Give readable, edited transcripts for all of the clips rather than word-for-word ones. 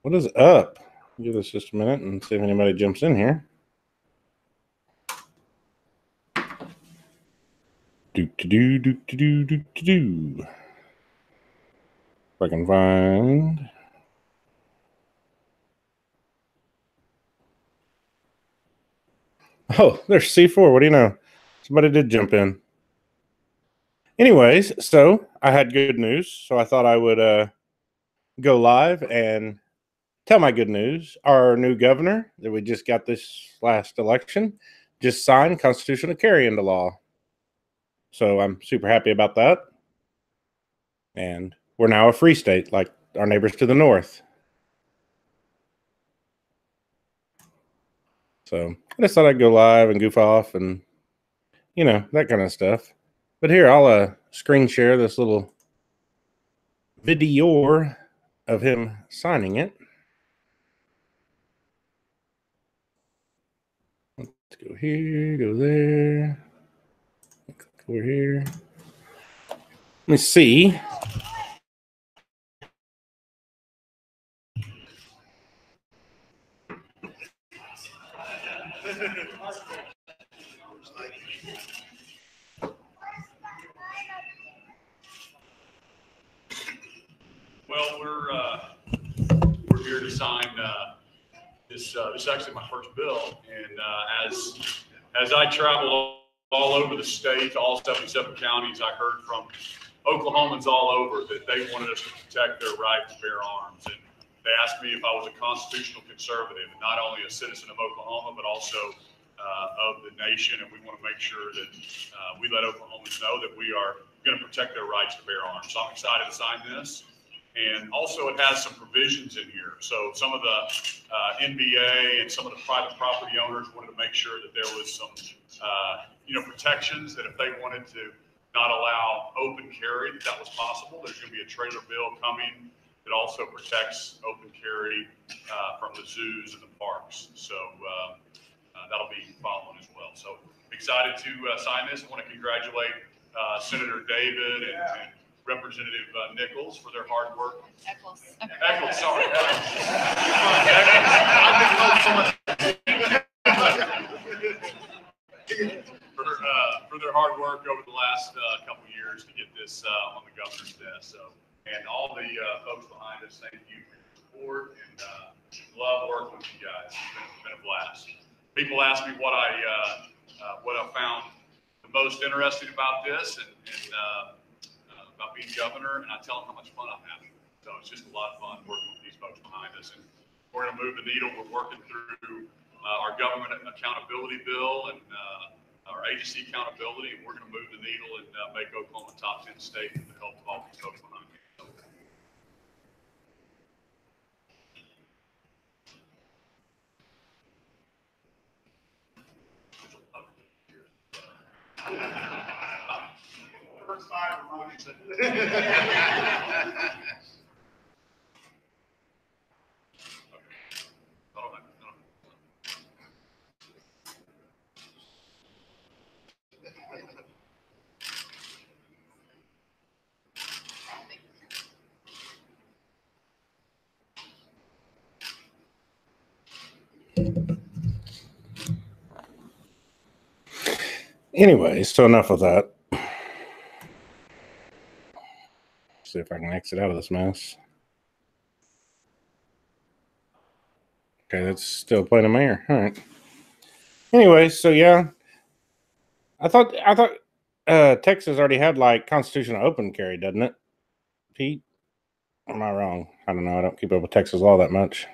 What is up? Give this just a minute and see if anybody jumps in here. If I can find. Oh, there's C4. What do you know? Somebody did jump in. Anyways, so I had good news, so I thought I would go live and tell my good news. Our new governor that we just got this last election just signed constitutional carry into law. So I'm super happy about that. And we're now a free state like our neighbors to the north. So I just thought I'd go live and goof off and, you know, that kind of stuff. But here, I'll screen share this little video of him signing it. Let's go here, go there, click over here. Let me see. Well, we're here to sign this. This is actually my first bill, and as I traveled all over the state, all 77 counties, I heard from Oklahomans all over that they wanted us to protect their right to bear arms, and they asked me if I was a constitutional conservative, and not only a citizen of Oklahoma, but also of the nation. And we want to make sure that we let Oklahomans know that we are going to protect their rights to bear arms. So I'm excited to sign this. And also it has some provisions in here. So some of the NBA and some of the private property owners wanted to make sure that there was some, protections that if they wanted to not allow open carry, that was possible. There's going to be a trailer bill coming that also protects open carry from the zoos and the parks. So that'll be following as well. So excited to sign this. I want to congratulate Senator David and Representative Nichols for their hard work. Eccles, sorry. For their hard work over the last couple of years to get this on the governor's desk. So, and all the folks behind us, thank you for your support, and love working with you guys. It's been a blast. People ask me what I found the most interesting about this, and about being governor, and I tell them how much fun I'm having. So it's just a lot of fun working with these folks behind us, and we're going to move the needle. We're working through our government accountability bill and our agency accountability, and we're going to move the needle and make Oklahoma a top 10 state with the help of all these folks behind me. So. First time Anyway, so enough of that. See if I can exit out of this mess. Okay, that's still playing in my ear. All right. Anyway, so yeah, I thought Texas already had like constitutional open carry, doesn't it, Pete? Or am I wrong? I don't know. I don't keep up with Texas law that much.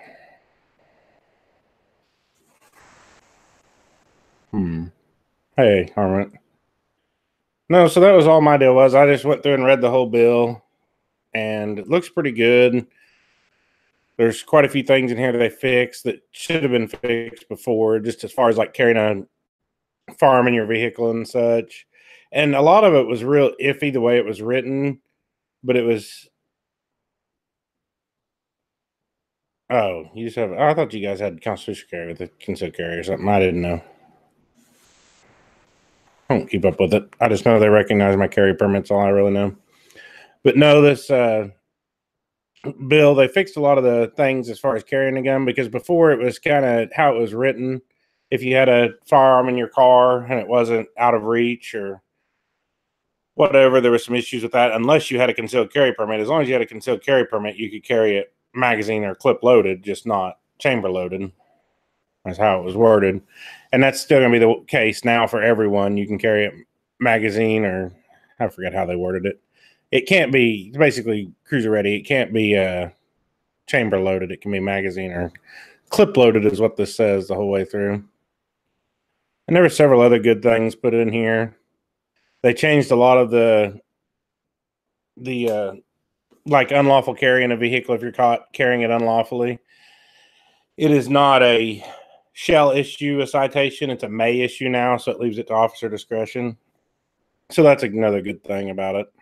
Hey, Harmon. No, so that was all my deal was. I just went through and read the whole bill, and it looks pretty good. There's quite a few things in here that they fixed that should have been fixed before, just as far as like carrying a farm in your vehicle and such. And a lot of it was real iffy the way it was written, but it was. Oh, you just have. I thought you guys had constitutional carry with the concealed carry or something. I didn't know. I don't keep up with it. I just know they recognize my carry permits. All I really know. But no, this bill, they fixed a lot of the things as far as carrying a gun, because before it was kind of how it was written. If you had a firearm in your car and it wasn't out of reach or whatever, there was some issues with that, unless you had a concealed carry permit. As long as you had a concealed carry permit, you could carry it magazine or clip loaded, just not chamber loaded. That's how it was worded. And that's still going to be the case now for everyone. You can carry it magazine, or I forget how they worded it. It can't be, it's basically cruiser ready. It can't be chamber loaded. It can be magazine or clip loaded is what this says the whole way through. And there were several other good things put in here. They changed a lot of the like unlawful carry in a vehicle if you're caught carrying it unlawfully. It is not a shall issue a citation. It's a may issue now, so it leaves it to officer discretion. So that's another good thing about it.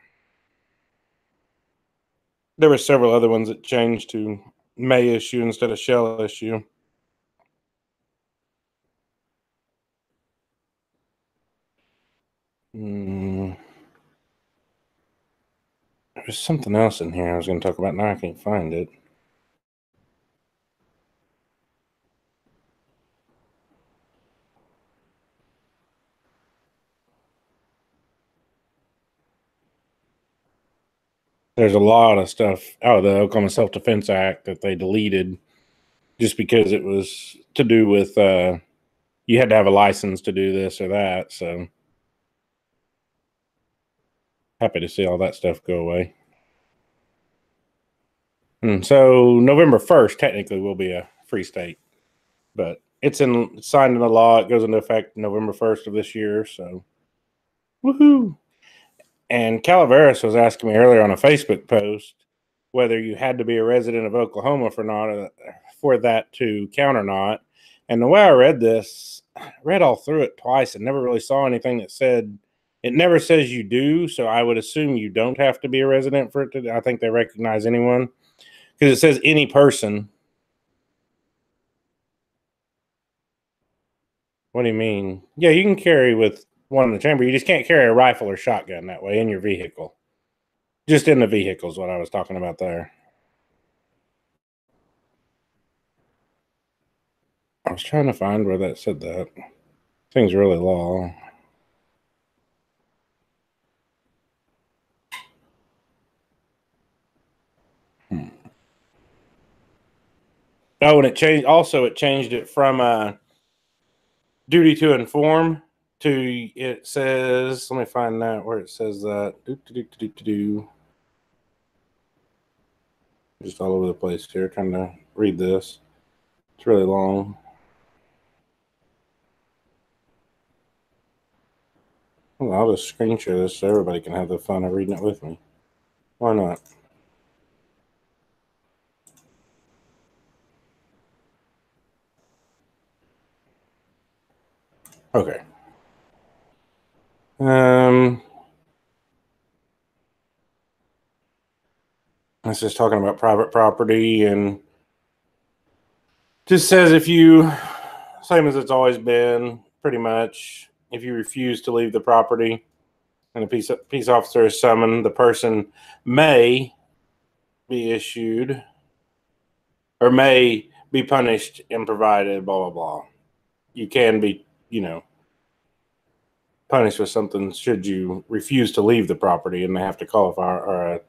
There were several other ones that changed to may issue instead of shall issue. There's something else in here I was going to talk about. Now I can't find it. There's a lot of stuff out of the Oklahoma Self-Defense Act that they deleted just because it was to do with you had to have a license to do this or that. So happy to see all that stuff go away. And so November 1st technically will be a free state, but it's signed into law. It goes into effect November 1st of this year. So woohoo! And Calaveras was asking me earlier on a Facebook post whether you had to be a resident of Oklahoma for that to count or not. And the way I read this, I read all through it twice and never really saw anything that said, it never says you do. So I would assume you don't have to be a resident for it to, I think they recognize anyone, because it says any person. What do you mean? Yeah, you can carry with one in the chamber. You just can't carry a rifle or shotgun that way in your vehicle. Just in the vehicle is what I was talking about there. I was trying to find where that said that. Thing's really long. Oh, and it changed. Also, it changed it from duty to inform to, it says, let me find that where it says that. Just all over the place here, trying to read this. It's really long. Well, I'll just screen share this so everybody can have the fun of reading it with me. Why not? Okay. This is talking about private property, and just says if you, same as it's always been, pretty much, if you refuse to leave the property and a peace officer is summoned, the person may be issued or may be punished and provided, blah, blah, blah. You can be, punished with something should you refuse to leave the property, and they have to call a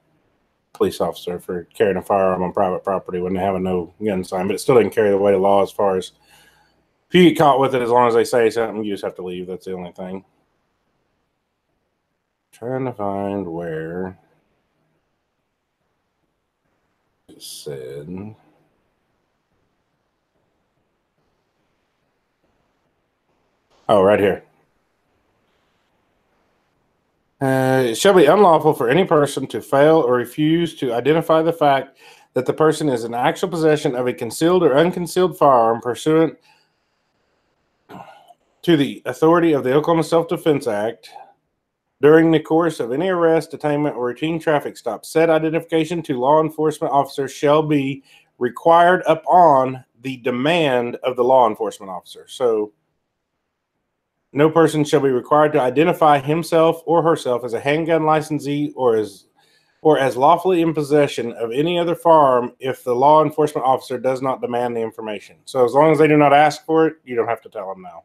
police officer for carrying a firearm on private property when they have a no gun sign. But it still doesn't carry the weight of law as far as if you get caught with it, as long as they say something, you just have to leave. That's the only thing. Trying to find where it said. Oh, right here. It shall be unlawful for any person to fail or refuse to identify the fact that the person is in actual possession of a concealed or unconcealed firearm pursuant to the authority of the Oklahoma Self-Defense Act during the course of any arrest, detainment, or routine traffic stop. Said identification to law enforcement officers shall be required upon the demand of the law enforcement officer. So no person shall be required to identify himself or herself as a handgun licensee or as or as lawfully in possession of any other firearm if the law enforcement officer does not demand the information. So as long as they do not ask for it, you don't have to tell them now.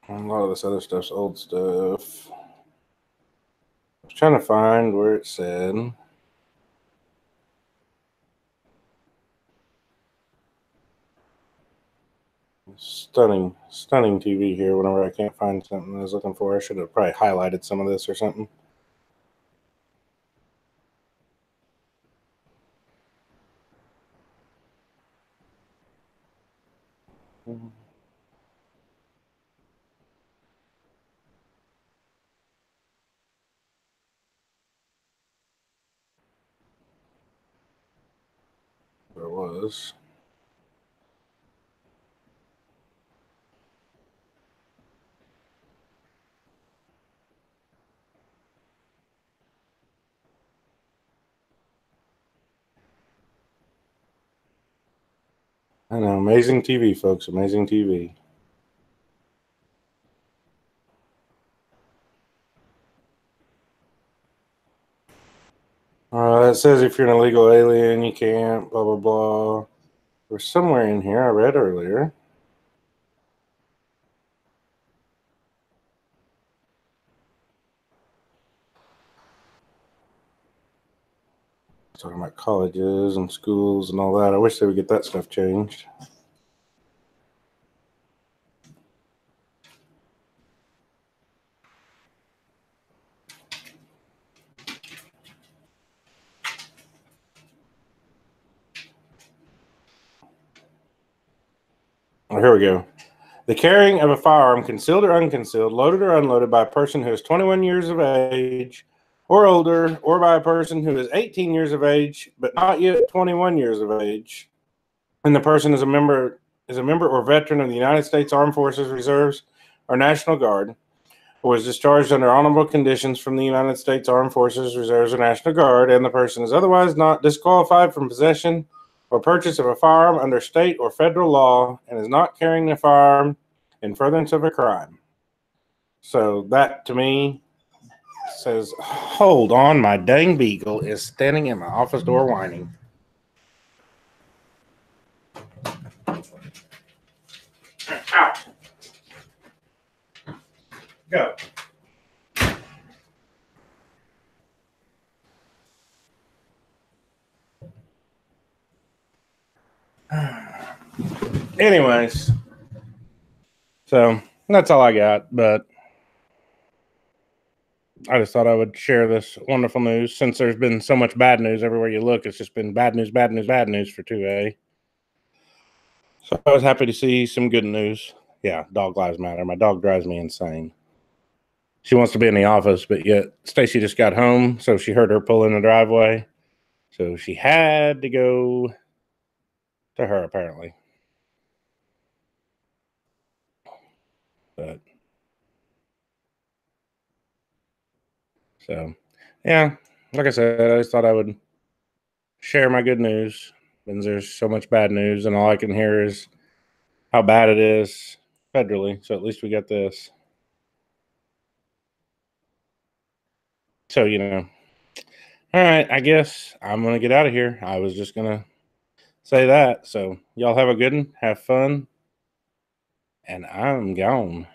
A lot of this other stuff's old stuff. I was trying to find where it said. Stunning TV here. Whenever I can't find something I was looking for, I should have probably highlighted some of this or something. There was. I know, amazing TV, folks. Amazing TV. It says if you're an illegal alien, you can't, blah, blah, blah. There's somewhere in here I read earlier. Talking about colleges and schools and all that. I wish they would get that stuff changed. Oh, here we go. The carrying of a firearm, concealed or unconcealed, loaded or unloaded, by a person who is 21 years of age or older, or by a person who is 18 years of age but not yet 21 years of age, and the person is a member or veteran of the United States Armed Forces, Reserves, or National Guard, or was discharged under honorable conditions from the United States Armed Forces, Reserves, or National Guard, and the person is otherwise not disqualified from possession or purchase of a firearm under state or federal law, and is not carrying a firearm in furtherance of a crime. So that, to me, says, hold on, my dang beagle is standing at my office door whining. Out. Go. Anyways, so that's all I got, but I just thought I would share this wonderful news since there's been so much bad news everywhere you look. It's just been bad news, bad news, bad news for 2A. So I was happy to see some good news. Yeah, dog lives matter. My dog drives me insane. She wants to be in the office, but yet Stacy just got home, so she heard her pull in the driveway. So she had to go to her, apparently. But so, yeah, like I said, I just thought I would share my good news. And there's so much bad news, and all I can hear is how bad it is federally. So at least we got this. So, all right, I guess I'm going to get out of here. I was just going to say that. So y'all have a good one. Have fun. And I'm gone.